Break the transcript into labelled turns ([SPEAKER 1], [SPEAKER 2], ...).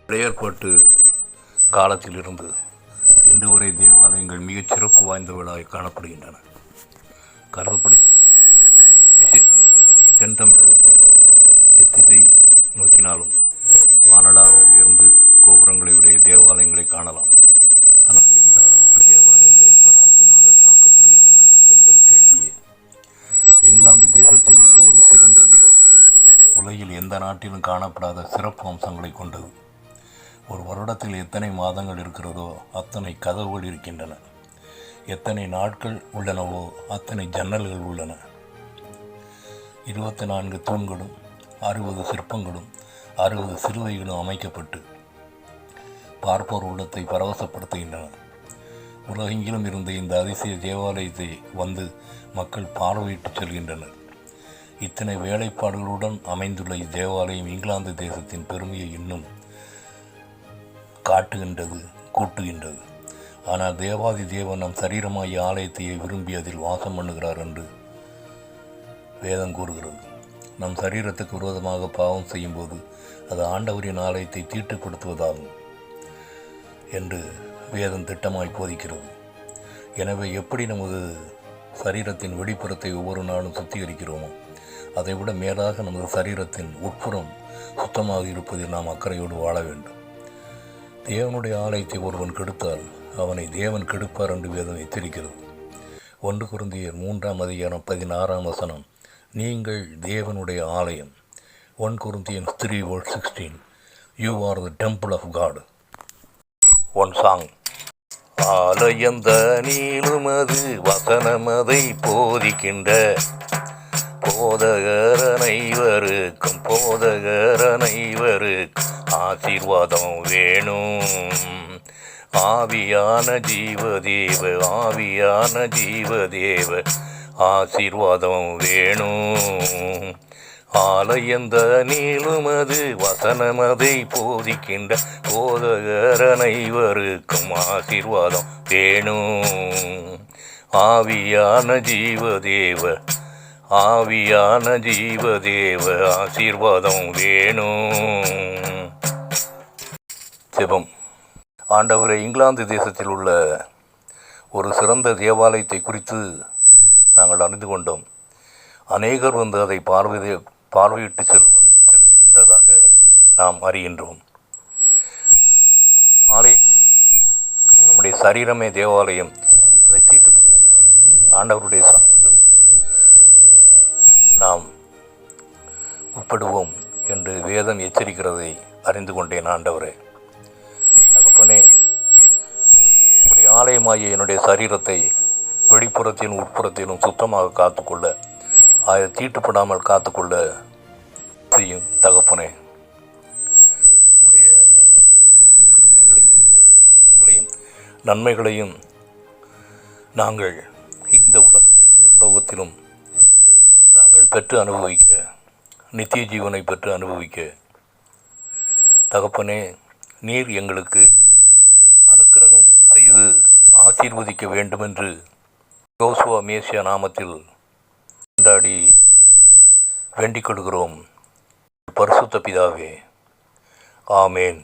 [SPEAKER 1] பழையற்பாட்டு காலத்திலிருந்து இன்று வரை தேவாலயங்கள் மிகச் சிறப்பு வாய்ந்தவர்களாக காணப்படுகின்றன. கருதப்படு விசேஷமாக தென் தமிழகத்தில் எத்திசை நோக்கினாலும் வானலாக உயர்ந்து கோபுரங்களை உடைய தேவாலயங்களை காணலாம். ஆனால் எந்த அளவுக்கு தேவாலயங்கள் பரிசுத்தமாக காக்கப்படுகின்றன என்பது கேள்வியே. இங்கிலாந்து தேசத்தில் உள்ள ஒரு சிறந்த தேவாலயம் உலகில் எந்த நாட்டிலும் காணப்படாத சிறப்பு அம்சங்களை கொண்டது. ஒரு வருடத்தில் எத்தனை மாதங்கள் இருக்கிறதோ அத்தனை கதவுகள் இருக்கின்றன. எத்தனை நாட்கள் உள்ளனவோ அத்தனை ஜன்னல்கள் உள்ளன. 24 தூண்களும் 60 சிற்பங்களும் 60 சிலுவைகளும் அமைக்கப்பட்டு பார்ப்போர் உள்ளத்தை பரவசப்படுத்துகின்றன. உலகெங்கிலும் இருந்த இந்த அதிசய தேவாலயத்தை வந்து மக்கள் பார்வையிட்டு செல்கின்றனர். இத்தனை வேலைப்பாடுகளுடன் அமைந்துள்ள இத்தேவாலயம் இங்கிலாந்து தேசத்தின் பெருமையை இன்னும் காட்டுகின்றது, கூட்டுகின்றது. ஆனால் தேவாதி தேவன் நம் சரீரமாகிய ஆலயத்தையே விரும்பி அதில் வாசம் பண்ணுகிறார் என்று வேதம் கூறுகிறது. நம் சரீரத்துக்கு விரோதமாக பாவம் செய்யும்போது அது ஆண்டவரின் ஆலயத்தை தீட்டுப்படுத்துவதாகும் என்று வேதம் திட்டமாய் போதிக்கிறது. எனவே எப்படி நமது சரீரத்தின் வெளிப்புறத்தை ஒவ்வொரு நாளும் சுத்திகரிக்கிறோமோ அதைவிட மேலாக நமது சரீரத்தின் உட்புறம் சுத்தமாக இருப்பதில் நாம் அக்கறையோடு வாழ வேண்டும். தேவனுடைய ஆலயத்தை ஒருவன் கெடுத்தால் அவனை தேவன் கெடுப்பார் என்று வேதம் எச்சரிக்கிறது. 1 கொரிந்தியர் 3:16 நீங்கள் தேவனுடைய ஆலயம். 1 Corinthians 3:16 You are the temple of God. One song. ஆலயந்த நீளுமது வசனமதை போதிக்கின்ற போதகரனைவருக்கும் ஆசீர்வாதம் வேணும். ஆவியான ஜீவதேவ ஆசீர்வாதம் வேணும். ஆலயந்த நீளுமது வசனமதை போதிக்கின்ற போதகரனைவருக்கும் ஆசீர்வாதம் வேணும். ஆவியான ஜீவதேவ ஆசீர்வாதம் வேணும். ஜெபம். ஆண்டவரே, இங்கிலாந்து தேசத்தில் உள்ள ஒரு சிறந்த தேவாலயத்தை குறித்து நாங்கள் அறிந்து கொண்டோம். அநேகர் வந்து அதை பார்வையிட்டு செல்கின்றதாக நாம் அறிகின்றோம். நம்முடைய ஆலயமே, நம்முடைய சரீரமே தேவாலயம். அதை தீட்டுப்படுத்தினார் ஆண்டவருடைய சாபத்துக்கு நாம் உட்படுவோம் என்று வேதம் எச்சரிக்கிறதை அறிந்து கொண்டேன். ஆண்டவரே, தகப்பனே, என்னுடைய ஆலயமாகிய என்னுடைய சரீரத்தை வெளிப்புறத்திலும் உட்புறத்திலும் சுத்தமாக காத்துக்கொள்ள, அதை தீட்டுப்படாமல் காத்துக்கொள்ள செய்யும் தகப்பனே. நம்முடைய கிருபைகளையும் ஆசீர்வாதங்களையும் நன்மைகளையும் நாங்கள் இந்த உலகத்திலும் பரலோகத்திலும் நாங்கள் பெற்று அனுபவிக்க, நித்திய ஜீவனை பெற்று அனுபவிக்க தகப்பனே, நீர் எங்களுக்கு அனுக்கிரகம் செய்து ஆசீர்வதிக்க வேண்டுமென்று யோசுவா மேசியா நாமத்தில் கொண்டாடி வேண்டிக் கொள்கிறோம். பரிசுத்த பிதாவே, ஆமேன்.